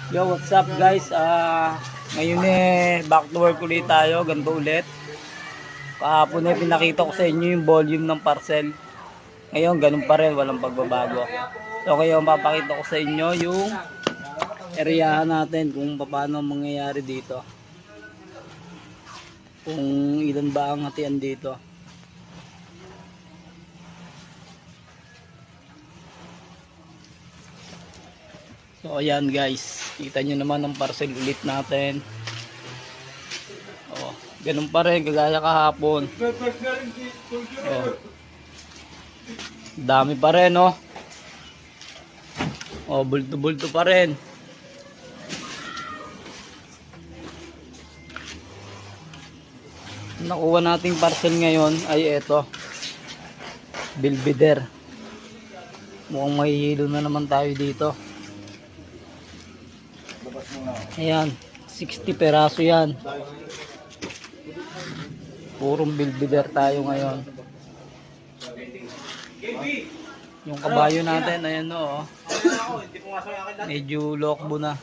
Yo, what's up guys? Ngayon back to work ulit tayo, ganito ulit. Kahapon pinakita ko sa inyo yung volume ng parcel. Ngayon ganun pa rin, walang pagbabago. So ngayon papakita ko sa inyo yung area natin, kung paano mangyayari dito. Kung ilan ba ang hatian dito. So ayan guys, kita nyo naman ang parcel ulit natin. Ganun pa rin, kagaya kahapon. Dami pa rin, no? Bulto-bulto pa rin. Nakuha nating parcel ngayon ay eto, Belvedere. Mukhang mahihilo na naman tayo dito. Ayan, 60 peraso yan. Purong Belvedere tayo ngayon. Yung kabayo natin, ayan o. Medyo lokbo na.